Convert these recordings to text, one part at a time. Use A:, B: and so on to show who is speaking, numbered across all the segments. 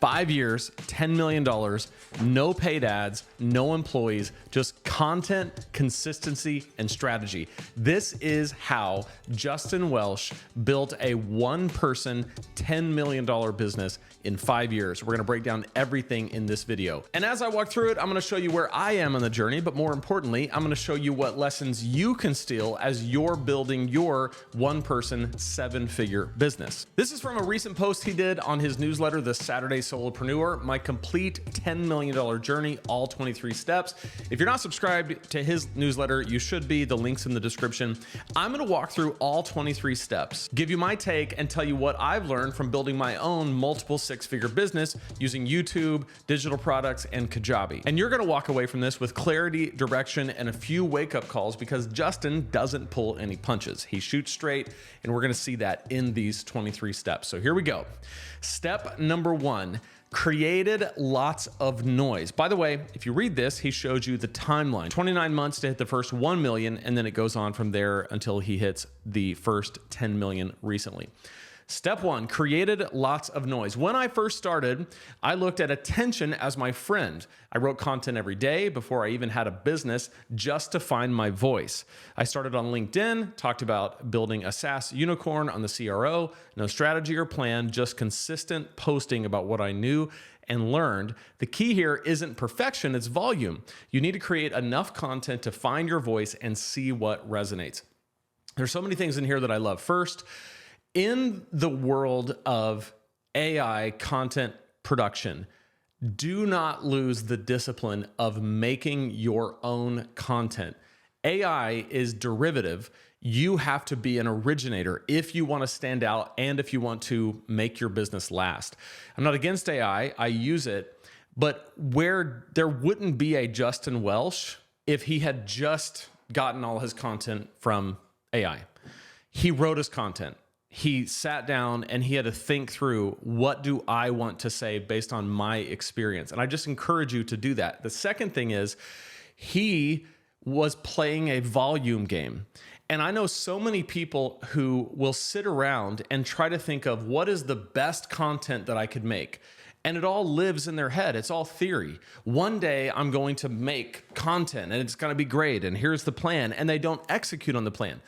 A: 5 years, $10 million, no paid ads, no employees, just content, consistency, and strategy. This is how Justin Welsh built a one-person, $10 million business in 5 years. We're gonna break down everything in this video. And as I walk through it, I'm gonna show you where I am on the journey, but more importantly, I'm gonna show you what lessons you can steal as you're building your one-person, seven-figure business. This is from a recent post he did on his newsletter, The Saturday Solopreneur, my complete $10 million journey, all 23 steps. If you're not subscribed to his newsletter, you should be. The link's in the description. I'm gonna walk through all 23 steps, give you my take, and tell you what I've learned from building my own multiple six-figure business using YouTube, digital products, and Kajabi. And you're gonna walk away from this with clarity, direction, and a few wake-up calls because Justin doesn't pull any punches. He shoots straight, and we're gonna see that in these 23 steps. So here we go. Step number one, created lots of noise. By the way, if you read this, he shows you the timeline. 29 months to hit the first 1 million, and then it goes on from there until he hits the first 10 million recently. Step one, created lots of noise. When I first started, I looked at attention as my friend. I wrote content every day before I even had a business just to find my voice. I started on LinkedIn, talked about building a SaaS unicorn on the CRO, no strategy or plan, just consistent posting about what I knew and learned. The key here isn't perfection, it's volume. You need to create enough content to find your voice and see what resonates. There's so many things in here that I love. First, in the world of AI content production, do not lose the discipline of making your own content. AI is derivative. You have to be an originator if you want to stand out and if you want to make your business last. I'm not against AI, I use it, but where there wouldn't be a Justin Welsh if he had just gotten all his content from AI. He wrote his content. He sat down and he had to think through, what do I want to say based on my experience? And I just encourage you to do that. The second thing is he was playing a volume game. And I know so many people who will sit around and try to think of what is the best content that I could make. And it all lives in their head. It's all theory. One day I'm going to make content and it's going to be great. And here's the plan. And they don't execute on the plan.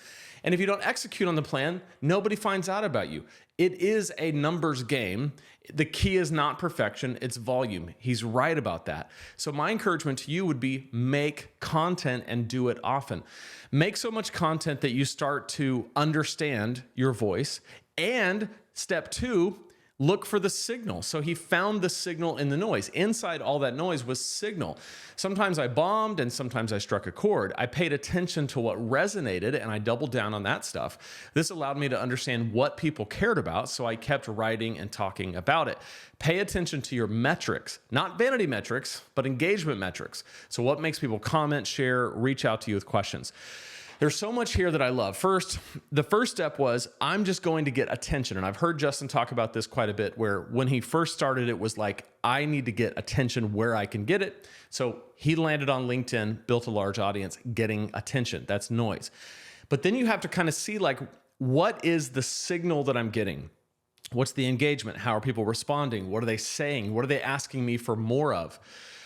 A: And if you don't execute on the plan, nobody finds out about you. It is a numbers game. The key is not perfection, it's volume. He's right about that. So my encouragement to you would be make content and do it often. Make so much content that you start to understand your voice. And step two, look for the signal. So he found the signal in the noise. Inside all that noise was signal. Sometimes I bombed and sometimes I struck a chord. I paid attention to what resonated and I doubled down on that stuff. This allowed me to understand what people cared about, so I kept writing and talking about it. Pay attention to your metrics, not vanity metrics, but engagement metrics. So what makes people comment, share, reach out to you with questions? There's so much here that I love. First, the first step was, I'm just going to get attention. And I've heard Justin talk about this quite a bit, where when he first started, it was like, I need to get attention where I can get it. So he landed on LinkedIn, built a large audience, getting attention. That's noise. But then you have to kind of see, like, what is the signal that I'm getting? What's the engagement? How are people responding? What are they saying? What are they asking me for more of?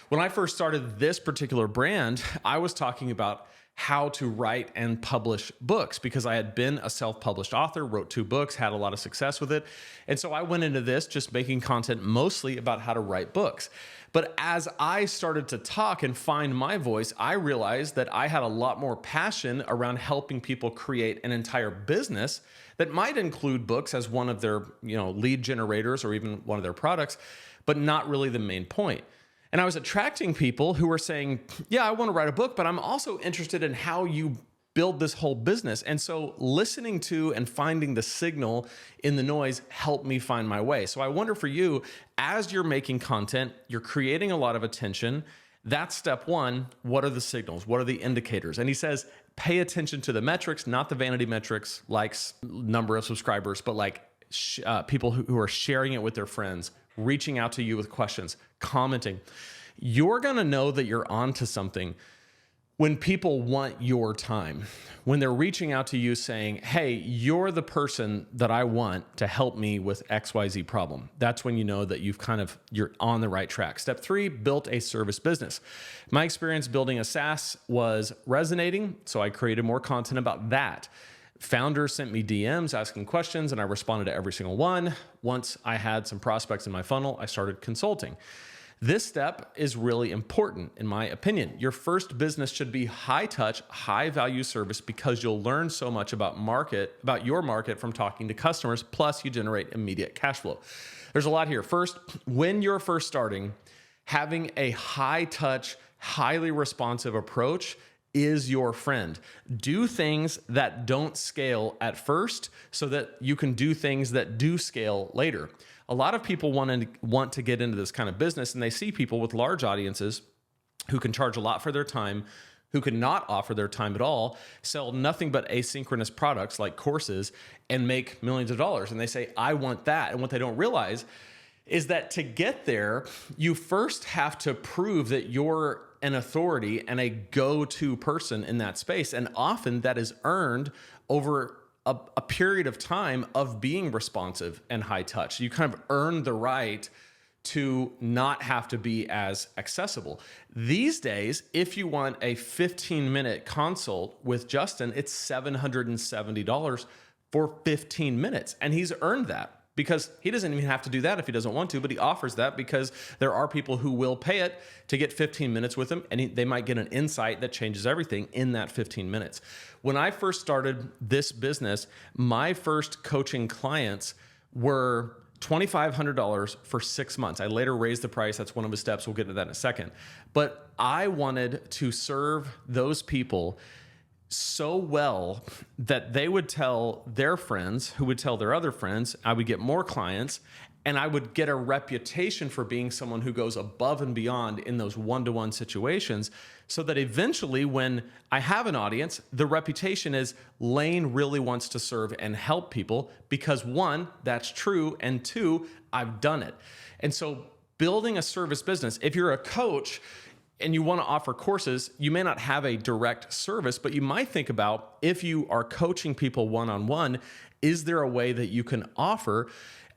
A: When I first started this particular brand, I was talking about how to write and publish books because I had been a self-published author, wrote 2 books, had a lot of success with it. And so I went into this just making content mostly about how to write books. But as I started to talk and find my voice, I realized that I had a lot more passion around helping people create an entire business that might include books as one of their, lead generators or even one of their products, but not really the main point. And I was attracting people who were saying, yeah, I want to write a book, but I'm also interested in how you build this whole business. And so listening to and finding the signal in the noise helped me find my way. So I wonder for you, as you're making content, you're creating a lot of attention. That's step one. What are the signals? What are the indicators? And he says, pay attention to the metrics, not the vanity metrics, likes, number of subscribers, but like people who are sharing it with their friends, reaching out to you with questions, commenting. You're going to know that you're onto something When people want your time, when they're reaching out to you saying, hey, you're the person that I want to help me with XYZ problem, that's when you know that you're on the right track. Step 3, built a service business. My experience building a SaaS was resonating, so I created more content about that. Founders sent me DMs asking questions, and I responded to every single one. Once I had some prospects in my funnel, I started consulting. This step is really important, in my opinion. Your first business should be high touch, high value service because you'll learn so much about your market from talking to customers, plus you generate immediate cash flow. There's a lot here. First, when you're first starting, having a high touch, highly responsive approach is your friend. Do things that don't scale at first so that you can do things that do scale later. A lot of people want to get into this kind of business, and they see people with large audiences who can charge a lot for their time, who can not offer their time at all, sell nothing but asynchronous products like courses, and make millions of dollars. And they say, I want that. And what they don't realize is that to get there, you first have to prove that you're an authority and a go-to person in that space. And often that is earned over a period of time of being responsive and high touch. You kind of earn the right to not have to be as accessible. These days, if you want a 15-minute consult with Justin, it's $770 for 15 minutes. And he's earned that because he doesn't even have to do that if he doesn't want to, but he offers that because there are people who will pay it to get 15 minutes with him, and they might get an insight that changes everything in that 15 minutes. When I first started this business, my first coaching clients were $2,500 for 6 months. I later raised the price. That's one of the steps. We'll get to that in a second. But I wanted to serve those people so well that they would tell their friends, who would tell their other friends. I would get more clients, and I would get a reputation for being someone who goes above and beyond in those one-to-one situations, so that eventually when I have an audience, the reputation is Lane really wants to serve and help people because 1, that's true, and 2, I've done it. And so building a service business, if you're a coach and you want to offer courses, you may not have a direct service, but you might think about, if you are coaching people one-on-one, is there a way that you can offer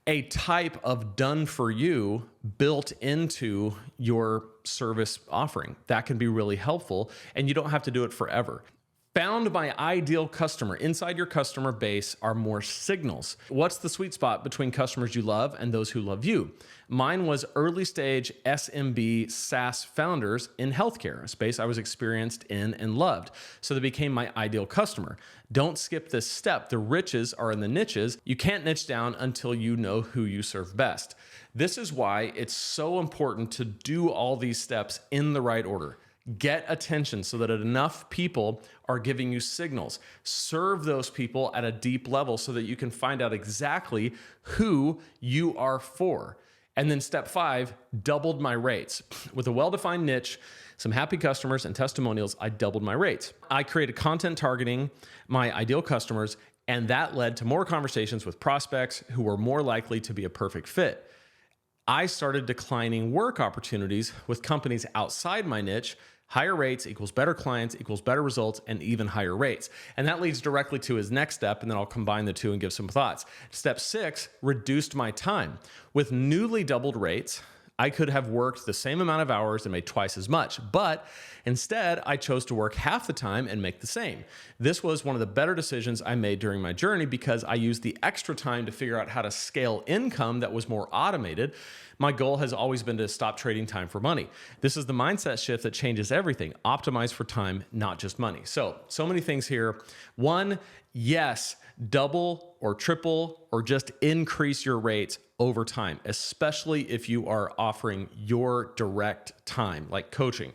A: a type of done for you built into your service offering? That can be really helpful, and you don't have to do it forever. Found my ideal customer. Inside your customer base are more signals. What's the sweet spot between customers you love and those who love you? Mine was early stage SMB SaaS founders in healthcare, a space I was experienced in and loved. So they became my ideal customer. Don't skip this step. The riches are in the niches. You can't niche down until you know who you serve best. This is why it's so important to do all these steps in the right order. Get attention so that enough people are giving you signals. Serve those people at a deep level so that you can find out exactly who you are for. And then step 5, doubled my rates. With a well-defined niche, some happy customers, and testimonials, I doubled my rates. I created content targeting my ideal customers, and that led to more conversations with prospects who were more likely to be a perfect fit. I started declining work opportunities with companies outside my niche. Higher rates equals better clients equals better results and even higher rates. And that leads directly to his next step, and then I'll combine the two and give some thoughts. Step 6, reduced my time. With newly doubled rates, I could have worked the same amount of hours and made twice as much, but instead I chose to work half the time and make the same. This was one of the better decisions I made during my journey because I used the extra time to figure out how to scale income that was more automated. My goal has always been to stop trading time for money. This is the mindset shift that changes everything. Optimize for time, not just money. So many things here. 1, yes, double or triple or just increase your rates over time, especially if you are offering your direct time, like coaching.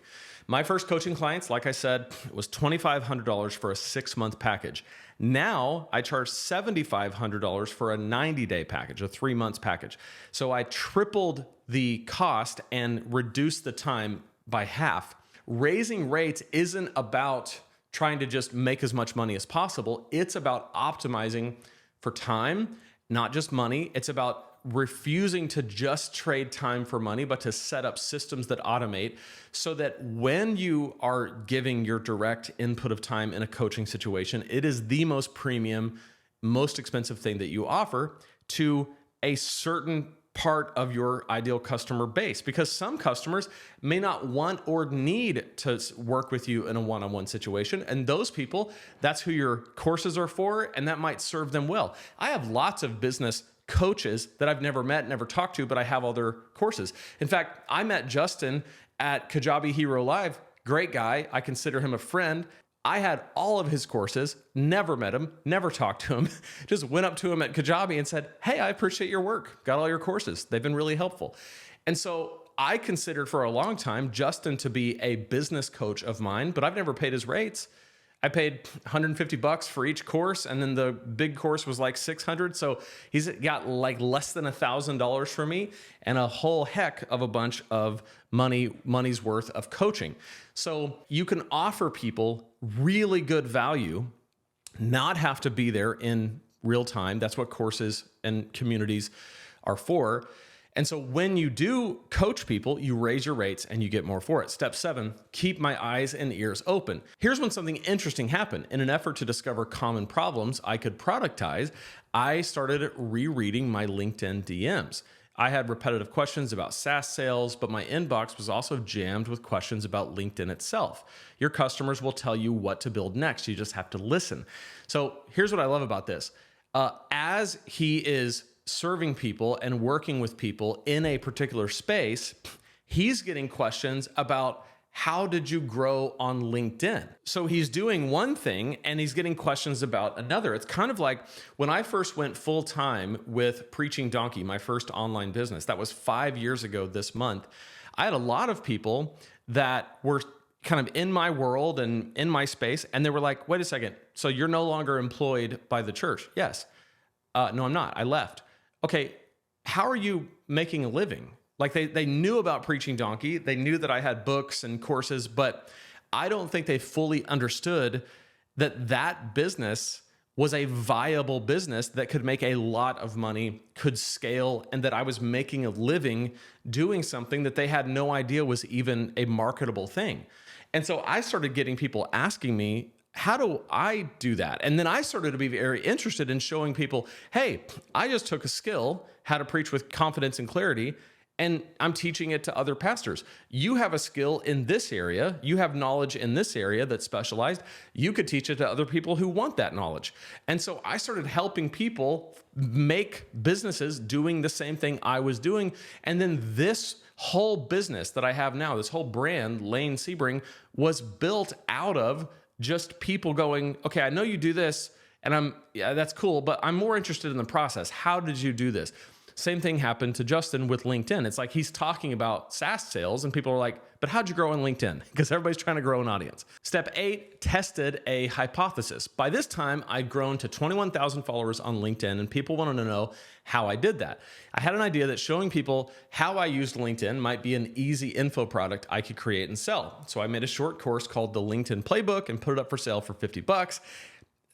A: My first coaching clients, like I said, was $2,500 for a 6-month package. Now I charge $7,500 for a 90-day package, a 3 months package. So I tripled the cost and reduced the time by half. Raising rates isn't about trying to just make as much money as possible. It's about optimizing for time, not just money. It's about refusing to just trade time for money, but to set up systems that automate so that when you are giving your direct input of time in a coaching situation, it is the most premium, most expensive thing that you offer to a certain part of your ideal customer base, because some customers may not want or need to work with you in a one-on-one situation. And those people, that's who your courses are for, and that might serve them well. I have lots of business coaches that I've never met, never talked to, but I have all their courses. In fact, I met Justin at Kajabi Hero Live. Great guy. I consider him a friend. I had all of his courses, never met him, never talked to him, just went up to him at Kajabi and said, hey, I appreciate your work. Got all your courses. They've been really helpful. And so I considered for a long time Justin to be a business coach of mine, but I've never paid his rates. I paid $150 for each course, and then the big course was like $600. So he's got like less than $1,000 for me and a whole heck of a bunch of money's worth of coaching. So you can offer people really good value, not have to be there in real time. That's what courses and communities are for. And so when you do coach people, you raise your rates and you get more for it. Step 7, keep my eyes and ears open. Here's when something interesting happened. In an effort to discover common problems I could productize, I started rereading my LinkedIn DMs. I had repetitive questions about SaaS sales, but my inbox was also jammed with questions about LinkedIn itself. Your customers will tell you what to build next. You just have to listen. So here's what I love about this. As he is serving people and working with people in a particular space, he's getting questions about how did you grow on LinkedIn? So he's doing one thing and he's getting questions about another. It's kind of like when I first went full time with Preaching Donkey, my first online business. That was 5 years ago this month. I had a lot of people that were kind of in my world and in my space, and they were like, wait a second, so you're no longer employed by the church? Yes. No, I'm not. I left. Okay, how are you making a living? Like they knew about Preaching Donkey. They knew that I had books and courses, but I don't think they fully understood that that business was a viable business that could make a lot of money, could scale, and that I was making a living doing something that they had no idea was even a marketable thing. And so I started getting people asking me, how do I do that? And then I started to be very interested in showing people, hey, I just took a skill, how to preach with confidence and clarity, and I'm teaching it to other pastors. You have a skill in this area. You have knowledge in this area that's specialized. You could teach it to other people who want that knowledge. And so I started helping people make businesses doing the same thing I was doing. And then this whole business that I have now, this whole brand, Lane Sebring, was built out of just people going, okay, I know you do this, and yeah, that's cool, but I'm more interested in the process. How did you do this? Same thing happened to Justin with LinkedIn. It's like he's talking about SaaS sales, and people are like, but how'd you grow on LinkedIn? Because everybody's trying to grow an audience. Step 8, tested a hypothesis. By this time, I'd grown to 21,000 followers on LinkedIn, and people wanted to know how I did that. I had an idea that showing people how I used LinkedIn might be an easy info product I could create and sell. So I made a short course called the LinkedIn Playbook and put it up for sale for $50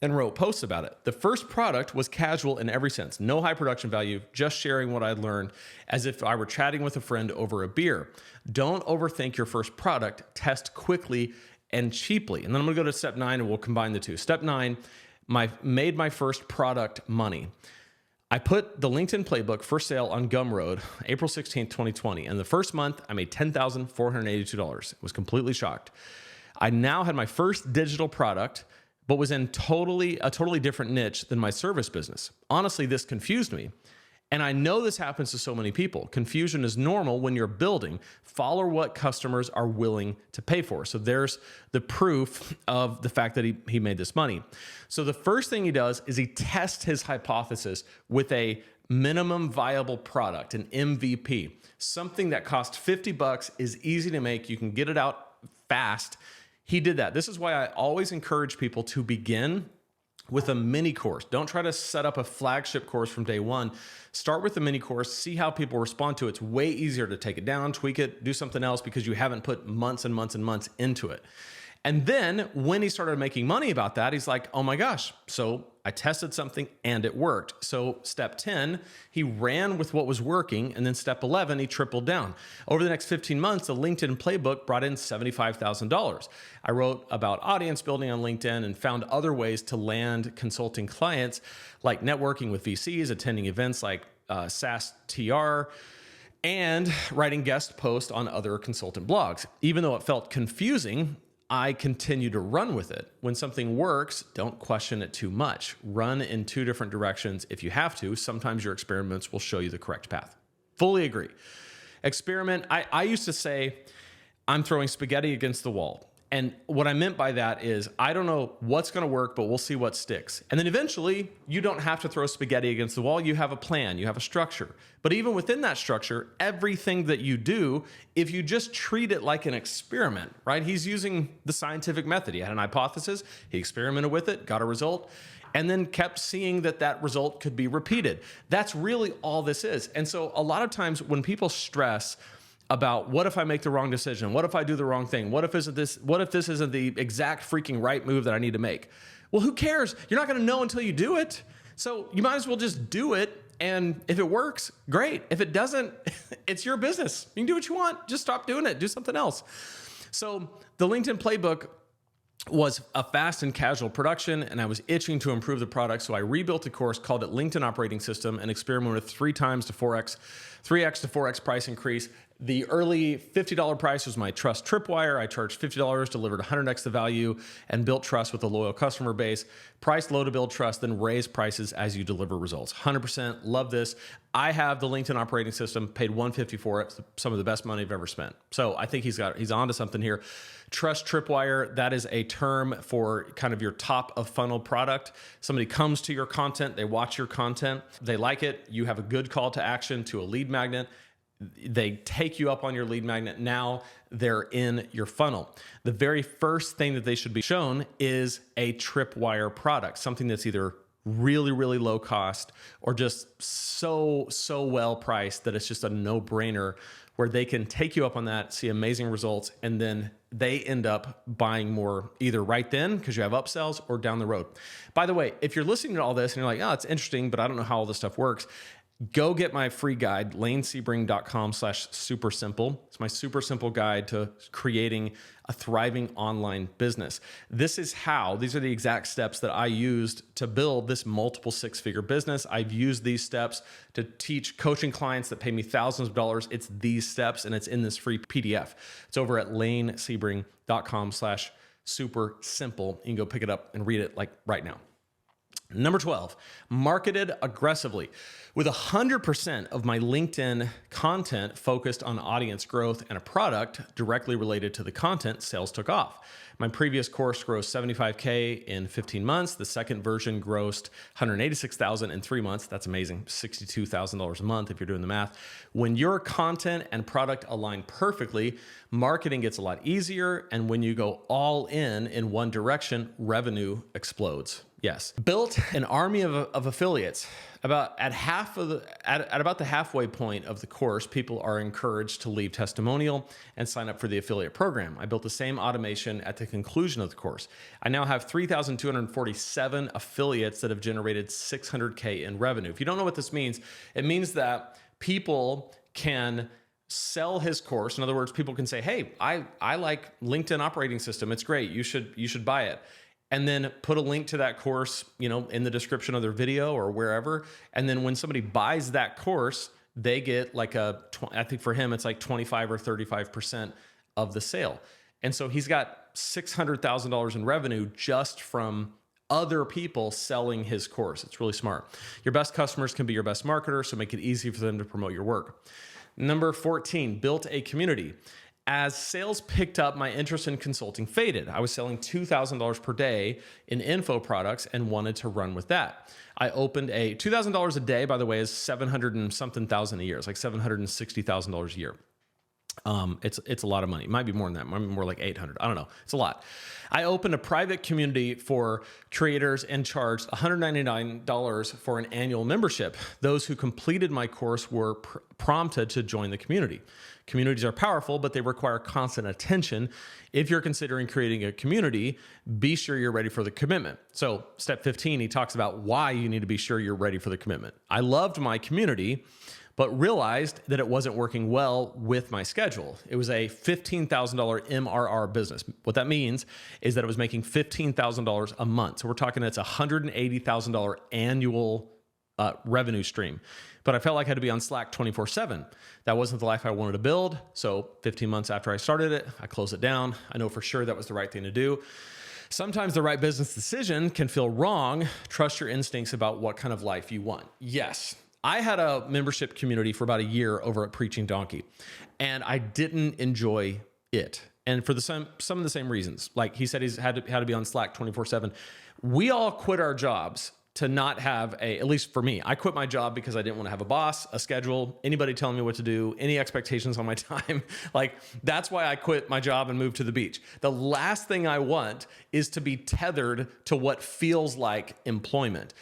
A: and wrote posts about it. The first product was casual in every sense, no high production value, just sharing what I'd learned as if I were chatting with a friend over a beer. Don't overthink your first product, test quickly and cheaply. And then I'm gonna go to step 9 and we'll combine the two. Step 9, made my first product money. I put the LinkedIn Playbook for sale on Gumroad, April 16th, 2020. And the first month I made $10,482. I was completely shocked. I now had my first digital product, but was in a totally different niche than my service business. Honestly, this confused me. And I know this happens to so many people. Confusion is normal when you're building. Follow what customers are willing to pay for. So there's the proof of the fact that he made this money. So the first thing he does is he tests his hypothesis with a minimum viable product, an MVP. Something that costs $50, is easy to make, you can get it out fast. He did that. This is why I always encourage people to begin with a mini course. Don't try to set up a flagship course from day one. Start with a mini course, see how people respond to it. It's way easier to take it down, tweak it, do something else because you haven't put months and months and months into it. And then when he started making money about that, he's like, oh my gosh, so I tested something and it worked. So step 10, he ran with what was working. And then step 11, he tripled down. Over the next 15 months, the LinkedIn playbook brought in $75,000. I wrote about audience building on LinkedIn and found other ways to land consulting clients, like networking with VCs, attending events like SaaS TR, and writing guest posts on other consultant blogs. Even though it felt confusing, I continue to run with it. When something works, don't question it too much. Run in two different directions if you have to. Sometimes your experiments will show you the correct path. Fully agree. Experiment. I used to say, I'm throwing spaghetti against the wall. And what I meant by that is, I don't know what's going to work, but we'll see what sticks. And then eventually, you don't have to throw spaghetti against the wall. You have a plan, you have a structure. But even within that structure, everything that you do, if you just treat it like an experiment, right? He's using the scientific method. He had an hypothesis, he experimented with it, got a result, and then kept seeing that that result could be repeated. That's really all this is. And so a lot of times when people stress about what if I make the wrong decision? What if I do the wrong thing? What if this isn't the exact freaking right move that I need to make? Well, who cares? You're not going to know until you do it. So you might as well just do it. And if it works, great. If it doesn't, it's your business. You can do what you want. Just stop doing it. Do something else. So the LinkedIn playbook was a fast and casual production, and I was itching to improve the product. So I rebuilt a course, called it LinkedIn Operating System, and experimented with 3x to 4x price increase. The early $50 price was my trust tripwire. I charged $50, delivered 100x the value, and built trust with a loyal customer base. Price low to build trust, then raise prices as you deliver results. 100% love this. I have the LinkedIn Operating System, paid $150 for it. Some of the best money I've ever spent. So I think he's onto something here. Trust tripwire, that is a term for kind of your top of funnel product. Somebody comes to your content, they watch your content, they like it, you have a good call to action to a lead magnet. They take you up on your lead magnet. Now they're in your funnel. The very first thing that they should be shown is a tripwire product, something that's either really, really low cost or just so well priced that it's just a no-brainer, where they can take you up on that, see amazing results, and then they end up buying more either right then because you have upsells or down the road. By the way, if you're listening to all this and you're like, oh, it's interesting, but I don't know how all this stuff works, go get my free guide, lanesebring.com/super simple. It's my super simple guide to creating a thriving online business. These are the exact steps that I used to build this multiple six-figure business. I've used these steps to teach coaching clients that pay me thousands of dollars. It's these steps, and it's in this free PDF. It's over at lanesebring.com/super simple. You can go pick it up and read it like right now. Number 12, marketed aggressively. With 100% of my LinkedIn content focused on audience growth and a product directly related to the content, sales took off. My previous course grossed $75K in 15 months. The second version grossed $186,000 in 3 months. That's amazing. $62,000 a month if you're doing the math. When your content and product align perfectly, marketing gets a lot easier. And when you go all in one direction, revenue explodes. Yes. Built an army of affiliates. At about the halfway point of the course, people are encouraged to leave testimonial and sign up for the affiliate program. I built the same automation at the conclusion of the course. I now have 3,247 affiliates that have generated $600K in revenue. If you don't know what this means, it means that people can sell his course. In other words, people can say, hey, I like LinkedIn Operating System. It's great. You should buy it. And then put a link to that course, in the description of their video or wherever. And then when somebody buys that course, they get like I think for him, it's like 25 or 35% of the sale. And so he's got $600,000 in revenue just from other people selling his course. It's really smart. Your best customers can be your best marketer, so make it easy for them to promote your work. Number 14, built a community. As sales picked up, my interest in consulting faded. I was selling $2,000 per day in info products and wanted to run with that. I opened $2,000 a day, by the way, is $700 and something thousand a year. It's like $760,000 a year. It's a lot of money. It might be more than that. Might be more like 800. I don't know. It's a lot. I opened a private community for creators and charged $199 for an annual membership. Those who completed my course were prompted to join the community. Communities are powerful, but they require constant attention. If you're considering creating a community, be sure you're ready for the commitment. So step 15, he talks about why you need to be sure you're ready for the commitment. I loved my community, but realized that it wasn't working well with my schedule. It was a $15,000 MRR business. What that means is that it was making $15,000 a month. So we're talking that's $180,000 annual revenue stream. But I felt like I had to be on Slack 24/7. That wasn't the life I wanted to build. So 15 months after I started it, I closed it down. I know for sure that was the right thing to do. Sometimes the right business decision can feel wrong. Trust your instincts about what kind of life you want. Yes. I had a membership community for about a year over at Preaching Donkey, and I didn't enjoy it. And for some of the same reasons. Like he said, he's had to be on Slack 24/7. We all quit our jobs to not have at least for me, I quit my job because I didn't want to have a boss, a schedule, anybody telling me what to do, any expectations on my time. Like that's why I quit my job and moved to the beach. The last thing I want is to be tethered to what feels like employment.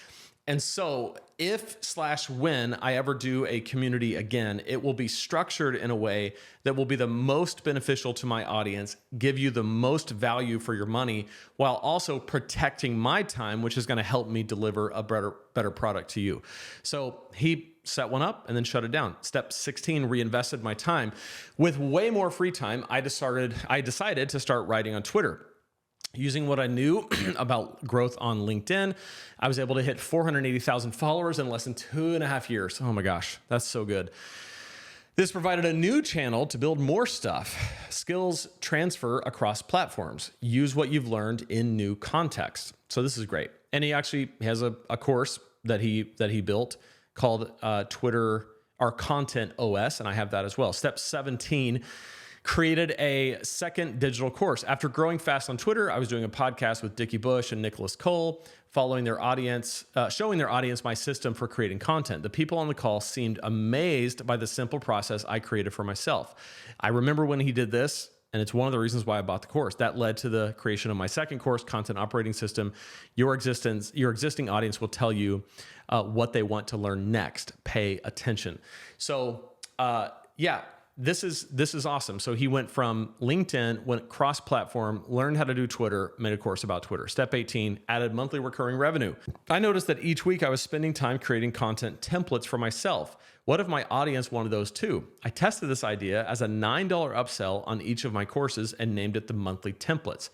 A: And so if/when I ever do a community again, it will be structured in a way that will be the most beneficial to my audience, give you the most value for your money, while also protecting my time, which is going to help me deliver a better product to you. So he set one up and then shut it down. Step 16, reinvested my time. With way more free time, I decided to start writing on Twitter. Using what I knew about growth on LinkedIn, I was able to hit 480,000 followers in less than 2.5 years. Oh my gosh, that's so good. This provided a new channel to build more stuff. Skills transfer across platforms. Use what you've learned in new context. So this is great. And he actually has a course that he built called Twitter, our Content OS, and I have that as well. Step 17, created a second digital course. After growing fast on Twitter, I was doing a podcast with Dickie Bush and Nicholas Cole, showing their audience my system for creating content. The people on the call seemed amazed by the simple process I created for myself. I remember when he did this, and it's one of the reasons why I bought the course. That led to the creation of my second course, Content Operating System. Your existing audience will tell you what they want to learn next. Pay attention. So, This is awesome. So he went from LinkedIn, went cross-platform, learned how to do Twitter, made a course about Twitter. Step 18, added monthly recurring revenue. I noticed that each week I was spending time creating content templates for myself. What if my audience wanted those too? I tested this idea as a $9 upsell on each of my courses and named it the monthly templates.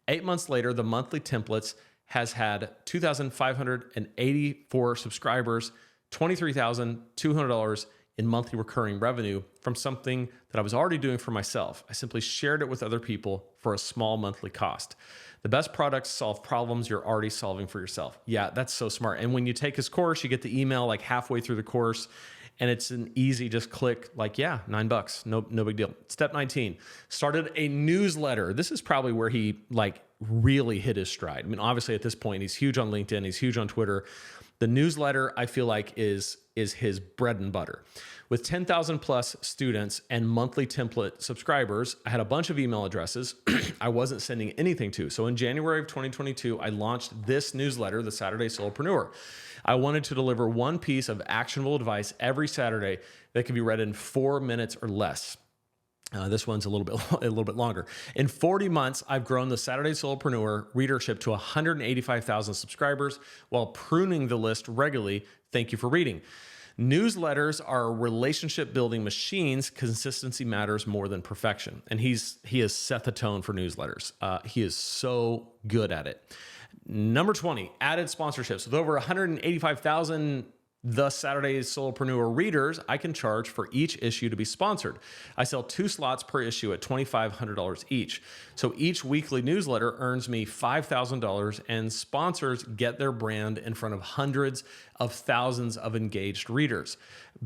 A: 8 months later, the monthly templates has had 2,584 subscribers, $23,200 in monthly recurring revenue from something that I was already doing for myself. I simply shared it with other people for a small monthly cost. The best products solve problems you're already solving for yourself. Yeah, that's so smart. And when you take his course, you get the email like halfway through the course, and it's an easy just click like, yeah, $9, no big deal. Step 19, started a newsletter. This is probably where he like really hit his stride. I mean, obviously at this point, he's huge on LinkedIn, he's huge on Twitter. The newsletter, I feel like, is his bread and butter. With 10,000 plus students and monthly template subscribers, I had a bunch of email addresses I wasn't sending anything to. So in January of 2022, I launched this newsletter, the Saturday Solopreneur. I wanted to deliver one piece of actionable advice every Saturday that could be read in 4 minutes or less. This one's a little bit longer. In 40 months, I've grown the Saturday Solopreneur readership to 185,000 subscribers while pruning the list regularly. Thank you for reading. Newsletters are relationship building machines. Consistency matters more than perfection. And he has set the tone for newsletters. He is so good at it. Number 20, added sponsorships. With over 185,000 The Saturday Solopreneur readers, I can charge for each issue to be sponsored. I sell 2 slots per issue at $2,500 each. So each weekly newsletter earns me $5,000, and sponsors get their brand in front of hundreds of thousands of engaged readers.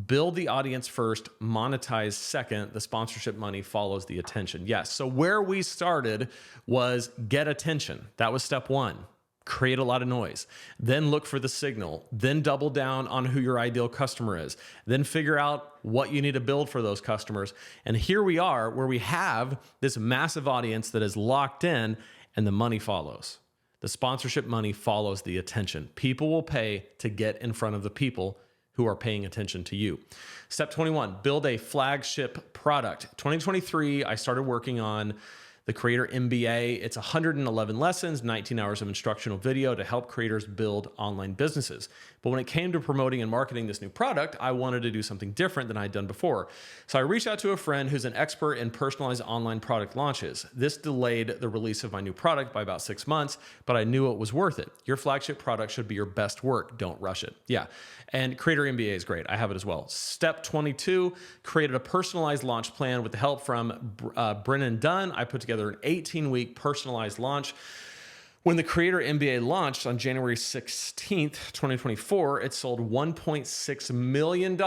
A: Build the audience first, monetize second. The sponsorship money follows the attention. Yes. So where we started was get attention. That was step 1. create a lot of noise, then look for the signal, then double down on who your ideal customer is, then figure out what you need to build for those customers. And here we are where we have this massive audience that is locked in, and the money follows. The sponsorship money follows the attention. People will pay to get in front of the people who are paying attention to you. Step 21, build a flagship product. 2023, I started working on the Creator MBA. It's 111 lessons, 19 hours of instructional video to help creators build online businesses. But when it came to promoting and marketing this new product, I wanted to do something different than I'd done before. So I reached out to a friend who's an expert in personalized online product launches. This delayed the release of my new product by about 6 months, but I knew it was worth it. Your flagship product should be your best work. Don't rush it. Yeah. And Creator MBA is great. I have it as well. Step 22, created a personalized launch plan with the help from Brennan Dunn. I put together an 18-week personalized launch. When the Creator MBA launched on January 16th, 2024, it sold $1.6 million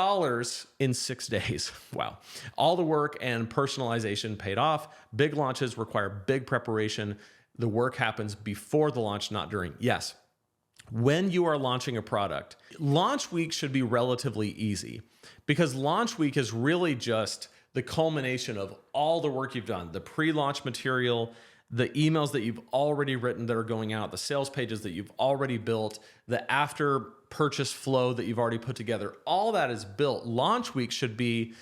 A: in 6 days. Wow. All the work and personalization paid off. Big launches require big preparation. The work happens before the launch, not during. Yes. When you are launching a product, launch week should be relatively easy because launch week is really just the culmination of all the work you've done, the pre-launch material, the emails that you've already written that are going out, the sales pages that you've already built, the after purchase flow that you've already put together. All that is built. Launch week should be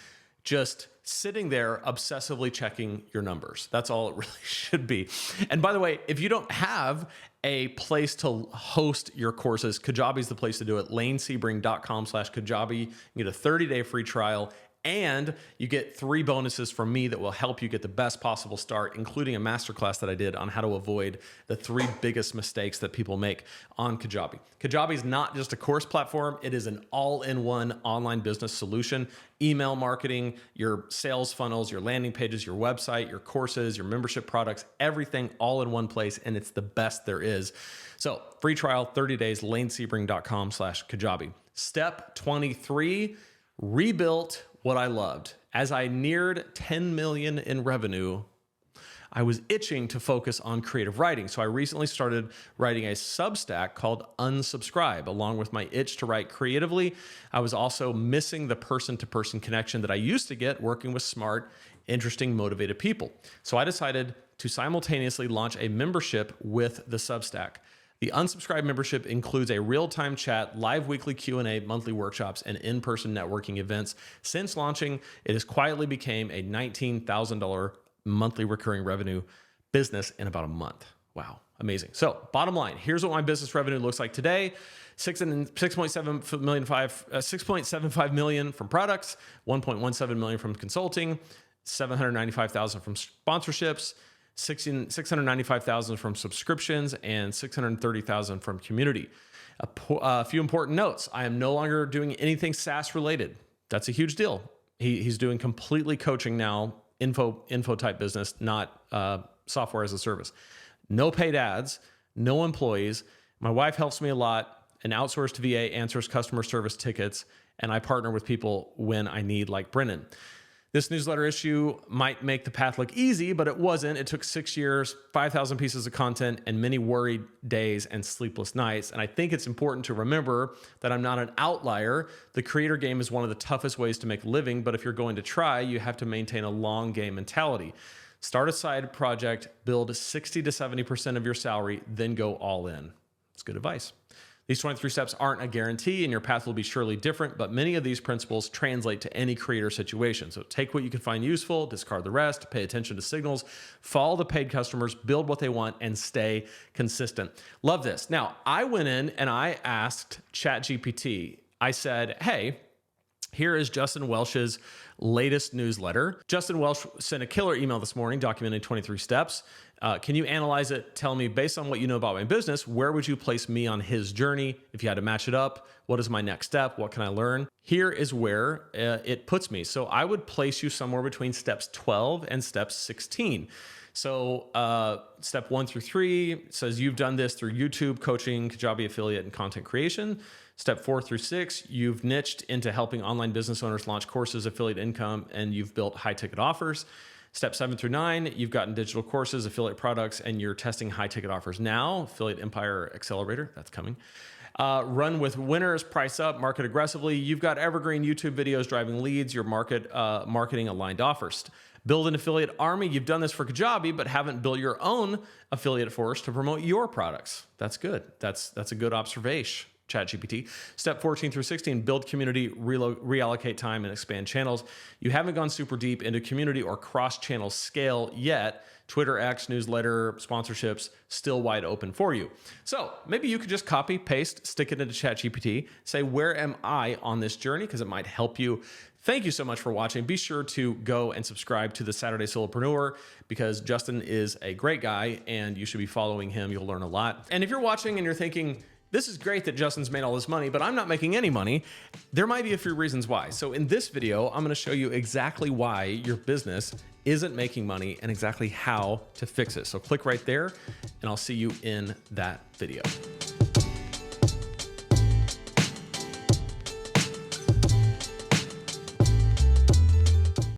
A: just sitting there obsessively checking your numbers. That's all it really should be. And by the way, if you don't have a place to host your courses, Kajabi is the place to do it. lanesebring.com/Kajabi. You get a 30-day free trial, and you get 3 bonuses from me that will help you get the best possible start, including a masterclass that I did on how to avoid the 3 biggest mistakes that people make on Kajabi. Kajabi is not just a course platform. It is an all-in-one online business solution. Email marketing, your sales funnels, your landing pages, your website, your courses, your membership products, everything all in one place, and it's the best there is. So free trial, 30 days, lanesebring.com/Kajabi. Step 23, rebuilt what I loved. As I neared 10 million in revenue, I was itching to focus on creative writing. So I recently started writing a Substack called Unsubscribe. Along with my itch to write creatively, I was also missing the person-to-person connection that I used to get working with smart, interesting, motivated people. So I decided to simultaneously launch a membership with the Substack. The Unsubscribe membership includes a real-time chat, live weekly Q&A, monthly workshops, and in-person networking events. Since launching, it has quietly become a $19,000 monthly recurring revenue business in about a month. Wow, amazing. So bottom line, here's what my business revenue looks like today. 6.75 million from products, 1.17 million from consulting, 795,000 from sponsorships, 695,000 from subscriptions, and 630,000 from community. A few important notes. I am no longer doing anything SaaS related. That's a huge deal. He's doing completely coaching now, info type business, not software as a service. No paid ads, no employees. My wife helps me a lot. An outsourced VA answers customer service tickets, and I partner with people when I need, like Brennan. This newsletter issue might make the path look easy, but it wasn't. It took 6 years, 5,000 pieces of content, and many worried days and sleepless nights. And I think it's important to remember that I'm not an outlier. The creator game is one of the toughest ways to make a living, but if you're going to try, you have to maintain a long game mentality. Start a side project, build 60 to 70% of your salary, then go all in. It's good advice. These 23 steps aren't a guarantee, and your path will be surely different, but many of these principles translate to any creator situation. So take what you can find useful, discard the rest, pay attention to signals, follow the paid customers, build what they want, and stay consistent. Love this. Now, I went in and I asked ChatGPT, I said, hey, here is Justin Welsh's latest newsletter. Justin Welsh sent a killer email this morning documenting 23 steps. Can you analyze it? Tell me, based on what you know about my business, where would you place me on his journey? If you had to match it up, what is my next step? What can I learn? Here is where it puts me. So I would place you somewhere between steps 12 and steps 16. So step 1 through 3 says you've done this through YouTube, coaching, Kajabi affiliate, and content creation. Step 4 through 6, you've niched into helping online business owners launch courses, affiliate income, and you've built high ticket offers. Step 7 through 9, you've gotten digital courses, affiliate products, and you're testing high ticket offers. Now, Affiliate Empire Accelerator, that's coming. Run with winners, price up, market aggressively. You've got evergreen YouTube videos driving leads, your marketing aligned offers. Build an affiliate army. You've done this for Kajabi, but haven't built your own affiliate force to promote your products. That's good. That's a good observation, ChatGPT. Step 14 through 16, build community, reallocate time, and expand channels. You haven't gone super deep into community or cross-channel scale yet. Twitter, X, newsletter, sponsorships, still wide open for you. So maybe you could just copy, paste, stick it into ChatGPT, say, where am I on this journey? Because it might help you. Thank you so much for watching. Be sure to go and subscribe to the Saturday Solopreneur because Justin is a great guy and you should be following him. You'll learn a lot. And if you're watching and you're thinking, this is great that Justin's made all this money, but I'm not making any money, there might be a few reasons why. So in this video, I'm gonna show you exactly why your business isn't making money and exactly how to fix it. So click right there and I'll see you in that video.